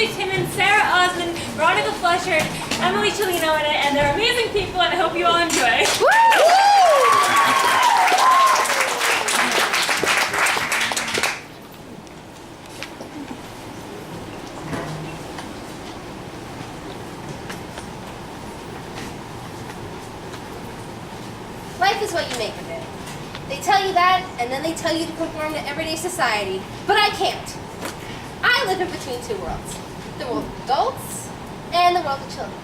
Mackenzie, Timmons, Sarah, Osman, Veronica, Emily, Cialino, and they're amazing people, and I hope you all enjoy. Life is what you make of it. They tell you that, and then they tell you to conform to everyday society. But I can't. I live in between two worlds. The world of adults and the world of children.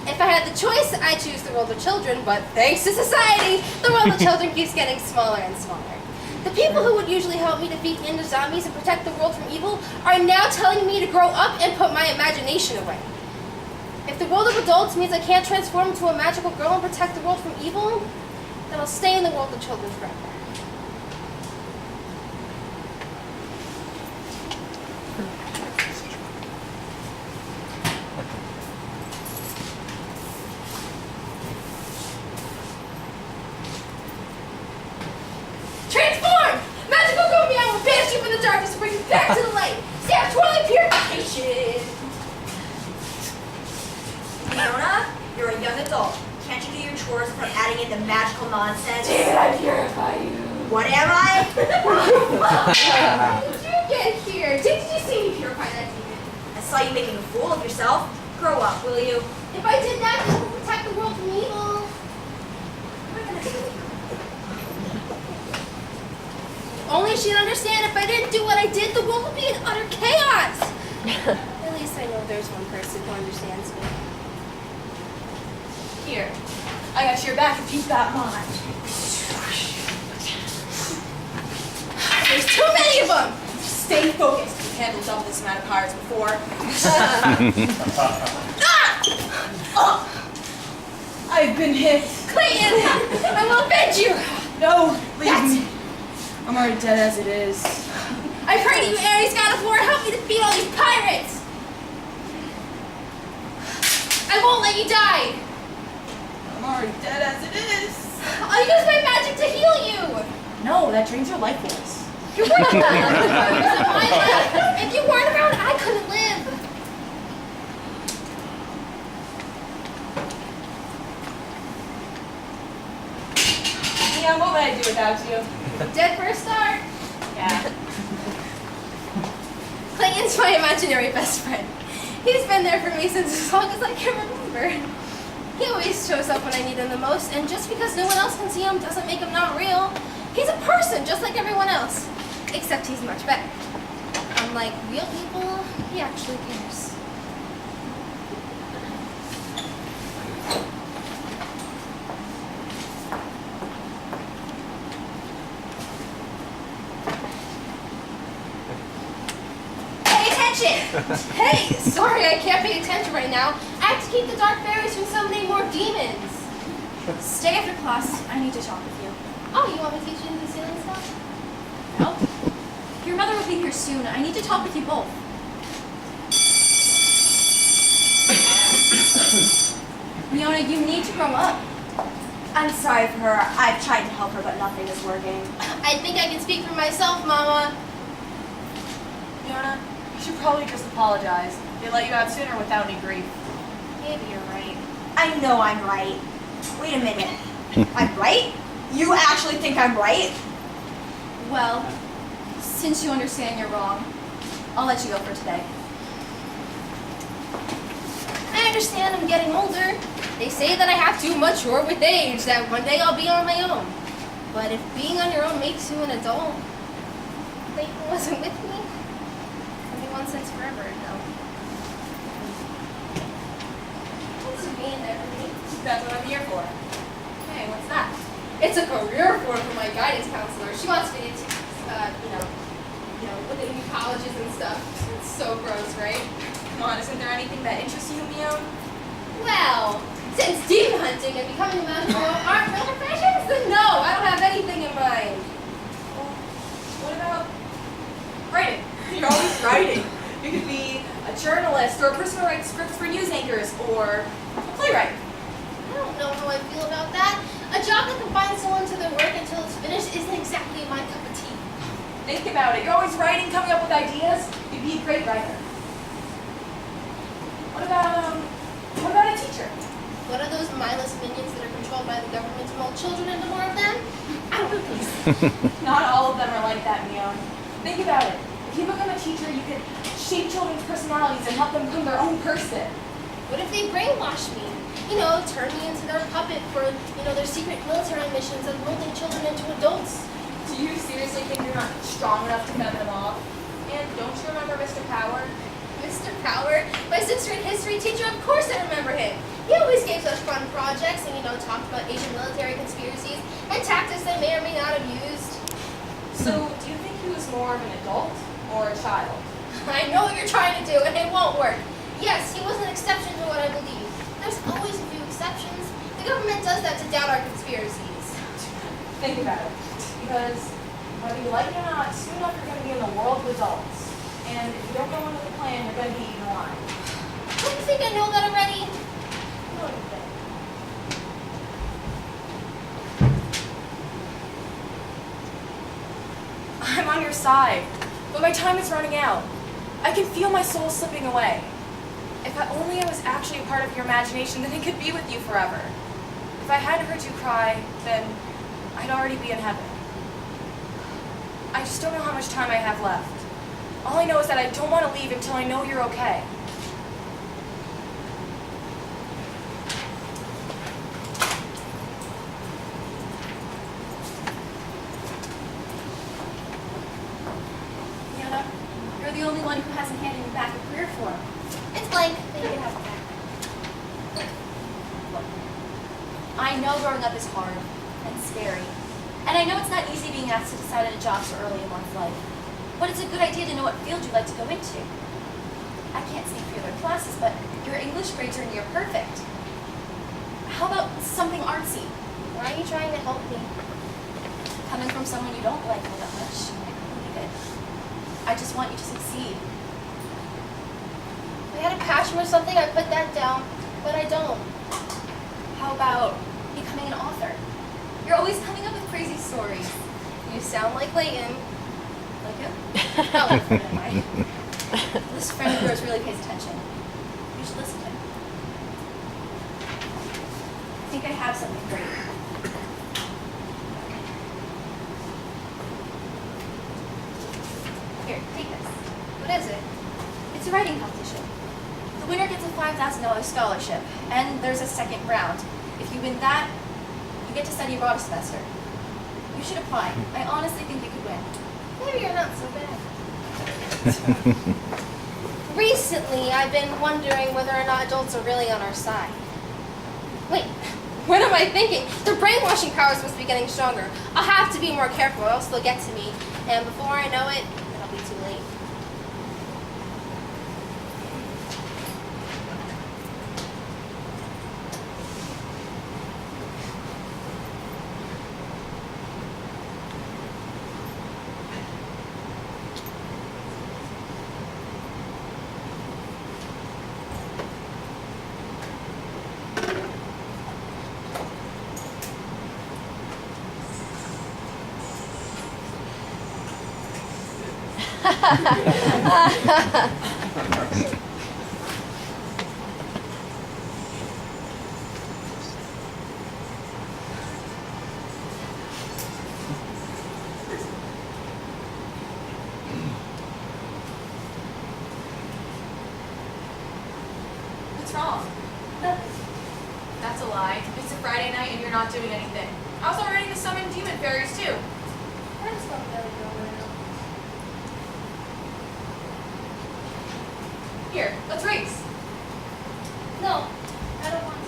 If I had the choice, I'd choose the world of children, but thanks to society, the world of children keeps getting smaller and smaller. The people who would usually help me defeat ninja zombies and protect the world from evil are now telling me to grow up and put my imagination away. If the world of adults means I can't transform into a magical girl and protect the world from evil, then I'll stay in the world of children forever. Transform! Magical girl meow will banish you from the darkness and bring you back to the light. Stay twirling purification! Fiona, you're a young adult. Can't you do your chores without adding in the magical nonsense? Did I purify you? What am I? How did you get here? Did you see me purify that demon? I saw you making a fool of yourself. Grow up, will you? If I did that, it would protect the world from evil. Only she'd understand if I didn't do what I did, the world would be in utter chaos. At least I know there's one person who understands me. Here, I got your back if you've got mine. There's too many of them! Stay focused. You've handled double this amount of cards before. I've been hit. Clayton! I will avenge you! No, leave me. I'm already dead as it is. I pray to you, Ares, God of War, help me defeat all these pirates! I won't let you die! I'm already dead as it is. I'll use my magic to heal you! No, that drains your life force. You're right. If you weren't around, I couldn't live. Yeah, what would I do without you? Dead for a start. Yeah. Clayton's my imaginary best friend. He's been there for me since as long as I can remember. He always shows up when I need him the most, and just because no one else can see him doesn't make him not real. He's a person, just like everyone else. Except he's much better. Unlike real people, he actually cares. Pay attention! Hey, sorry I can't pay attention right now. I have to keep the dark fairies from summoning more demons. Stay after class. I need to talk with you. Oh, you want me to teach you the ceiling stuff? No. Your mother will be here soon. I need to talk with you both. Mionia, you need to grow up. I'm sorry for her. I've tried to help her, but nothing is working. I think I can speak for myself, Mama. Mionia, you should probably just apologize. They let you out sooner without any grief. Maybe you're right. I know I'm right. Wait a minute. I'm right? You actually think I'm right? Well, since you understand you're wrong, I'll let you go for today. I understand I'm getting older. They say that I have to mature with age, that one day I'll be on my own. But if being on your own makes you an adult, Clayton wasn't with me. Everyone since forever ago. Thanks for being there for me. That's what I'm here for. Hey, what's that? It's a career for my guidance counselor. She wants me to, look at new colleges and stuff. It's so gross, right? Come on, isn't there anything that interests you, Mio? Well, since demon hunting and becoming a magical aren't real professions, then no, I don't have anything in mind. Well, what about writing? You're always writing. You could be a journalist or a person who writes scripts for news anchors or a playwright. I don't know how I feel about that. A job that confines someone to their work until it's finished isn't exactly my cup of tea. Think about it. You're always writing, coming up with ideas. You'd be a great writer. What about a teacher? What are those mindless minions that are controlled by the government to mold children into more of them? I don't know these. Not all of them are like that, Mio. Think about it. If you become a teacher, you could shape children's personalities and help them become their own person. What if they brainwash me? You know, turn me into their puppet for, their secret military missions and molding children into adults. Do you seriously think you're not strong enough to fend them off? And don't you remember Mr. Power? Mr. Power? My 6th grade history teacher, of course I remember him. He always gave such fun projects and, talked about Asian military conspiracies and tactics they may or may not have used. So, do you think he was more of an adult or a child? I know what you're trying to do, and it won't work. Yes, he was an exception to what I believe. There's always a few exceptions. The government does that to doubt our conspiracies. Think about it. Because whether you like it or not, soon enough you're going to be in the world of adults. And if you don't go into the plan, you're going to be eaten alive. Don't you think I know that already? What do you think? I'm on your side, but my time is running out. I can feel my soul slipping away. If only I was actually a part of your imagination, then it could be with you forever. If I hadn't heard you cry, then I'd already be in heaven. I just don't know how much time I have left. All I know is that I don't want to leave until I know you're okay. You're the only one who hasn't handed me back a career form. It's blank. Then you can have it back. I know growing up is hard and scary. And I know it's not easy being asked to decide on a job so early in one's life. But it's a good idea to know what field you'd like to go into. I can't speak for your other classes, but your English grades are near perfect. How about something artsy? Why are you trying to help me? Coming from someone you don't like all that much, I can believe it. I just want you to succeed. If I had a passion or something, I'd put that down, but I don't. How about becoming an author? You're always coming up with crazy stories. You sound like Clayton. Like him? Not like a friend of mine. This friend of yours really pays attention. You should listen to him. I think I have something for you. Here, take this. What is it? It's a writing competition. The winner gets a $5,000 scholarship, and there's a second round. If you win that, you get to study abroad a semester. You should apply. I honestly think you could win. Maybe you're not so bad. Recently, I've been wondering whether or not adults are really on our side. Wait, what am I thinking? Their brainwashing powers must be getting stronger. I'll have to be more careful or else they'll get to me. And before I know it, it'll be too late. What's wrong? That's a lie. It's a Friday night and you're not doing anything. I was already to summon demon fairies too. I just don't really know right now. Here, let's race. No, I don't want to.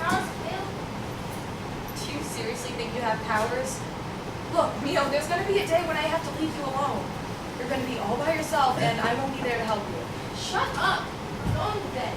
How's it feel? Do you seriously think you have powers? Look, Mio, there's gonna be a day when I have to leave you alone. You're gonna be all by yourself and I won't be there to help you. Shut up. I'm going to bed.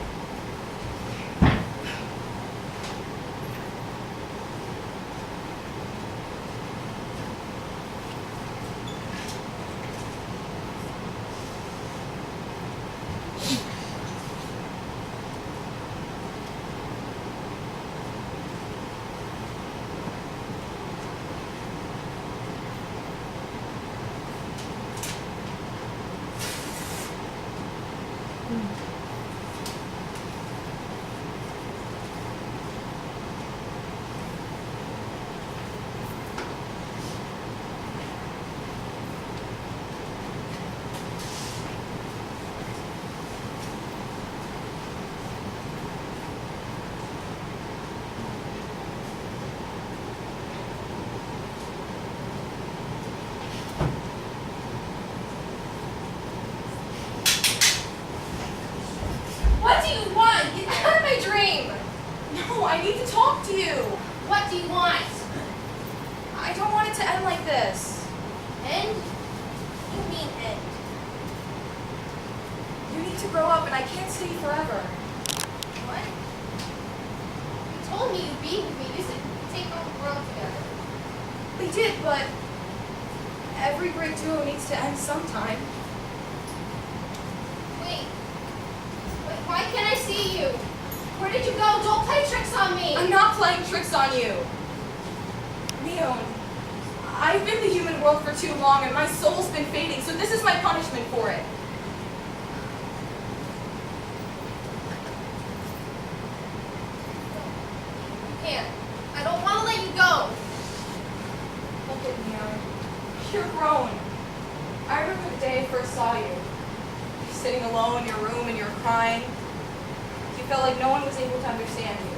What do you want? Get out of my dream! No, I need to talk to you. What do you want? I don't want it to end like this. End? You mean end? You need to grow up and I can't stay forever. What? You told me you'd be with me. You said we'd take on the world together. We did, but every great duo needs to end sometime. Wait, why can't I see you? Where did you go? Don't play tricks on me! I'm not playing tricks on you. Mion, I've been the human world for too long and my soul's been fading, so this is my punishment for it. You can't. I don't want to let you go. Look at Mion. You're grown. I remember the day I first saw you. You're sitting alone in your room and you're crying. You felt like no one was able to understand you.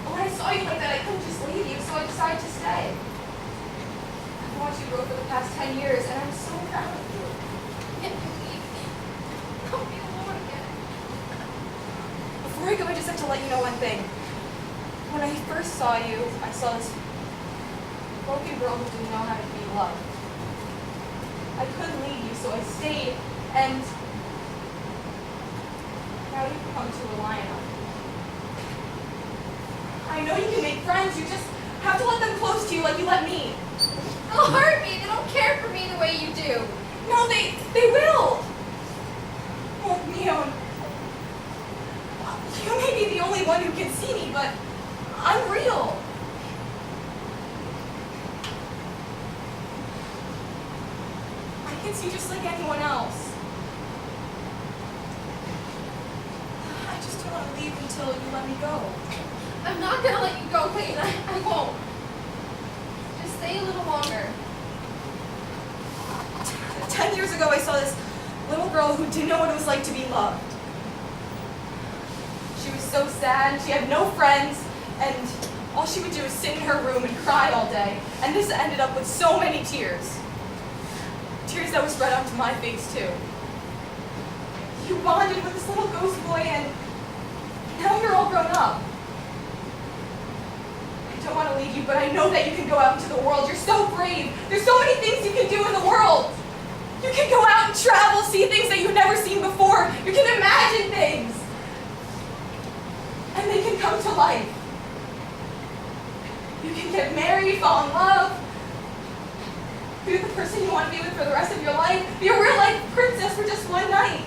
But when I saw you like that, I couldn't just leave you, so I decided to stay. I've watched you grow for the past 10 years, and I'm so proud of you. Can't believe me. I'll be alone again. Before I go, I just have to let you know one thing. When I first saw you, I saw this broken girl who didn't know how to be loved. I couldn't leave you, so I stayed, and now you've come to rely on me. I know you can make friends, you just have to let them close to you like you let me. They'll hurt me. They don't care for me the way you do. No, they will! Oh, Mion. You may be the only one who can see me, but I'm real. I can see just like anyone else. I just don't want to leave until you let me go. I'm not gonna let you go, Clayton. I won't. Just stay a little longer. 10 years ago, I saw this little girl who didn't know what it was like to be loved. She was so sad, she had no friends, and all she would do is sit in her room and cry all day. And this ended up with so many tears. Tears that were spread onto my face, too. You bonded with this little ghost boy, and now you're all grown up. I don't want to leave you, but I know that you can go out into the world. You're so brave. There's so many things you can do in the world. You can go out and travel, see things that you've never seen before. You can imagine things. And they can come to life. You can get married, fall in love, be with the person you want to be with for the rest of your life, be a real life princess for just one night.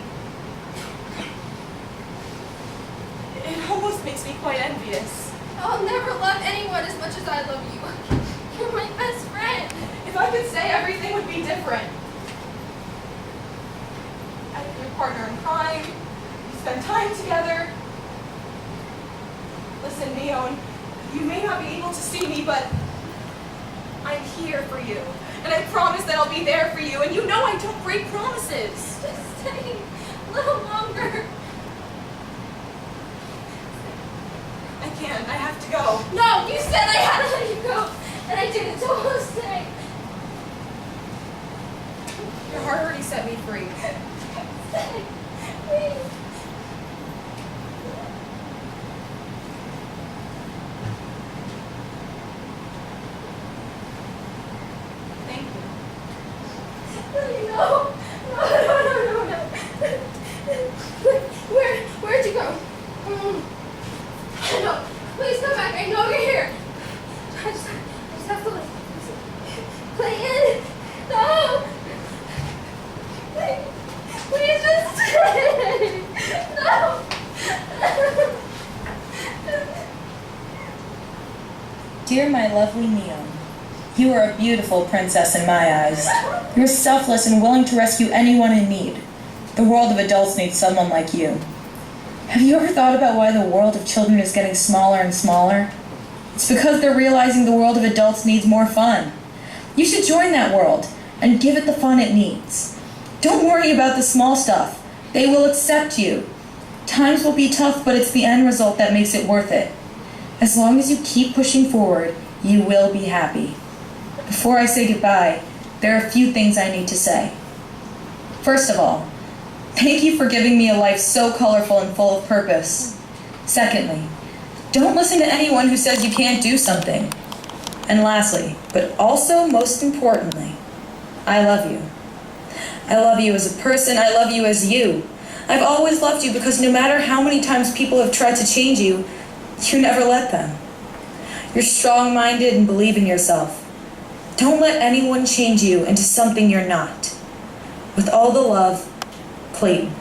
It almost makes me quite envious. I'll never love anyone as much as I love you. You're my best friend. If I could say, everything would be different. I'd be your partner in crime, we spend time together. Listen, Mion, you may not be able to see me, but I'm here for you. And I promise that I'll be there for you, and you know I don't break promises. Just stay a little longer. I can't, I have to go. No, you said I had to let you go, and I didn't, so I'll stay. Your heart already set me free. Stay, please. Thank you. No. Where'd you go? No, please come back. I know you're here. I just have to listen. Clayton, no. Please just stay. No. Dear my lovely Mion, you are a beautiful princess in my eyes. You're selfless and willing to rescue anyone in need. The world of adults needs someone like you. Have you ever thought about why the world of children is getting smaller and smaller? It's because they're realizing the world of adults needs more fun. You should join that world and give it the fun it needs. Don't worry about the small stuff. They will accept you. Times will be tough, but it's the end result that makes it worth it. As long as you keep pushing forward, you will be happy. Before I say goodbye, there are a few things I need to say. First of all, thank you for giving me a life so colorful and full of purpose. Secondly, don't listen to anyone who says you can't do something. And lastly, but also most importantly, I love you. I love you as a person. I love you as you. I've always loved you because no matter how many times people have tried to change you, you never let them. You're strong-minded and believe in yourself. Don't let anyone change you into something you're not. With all the love, Clayton.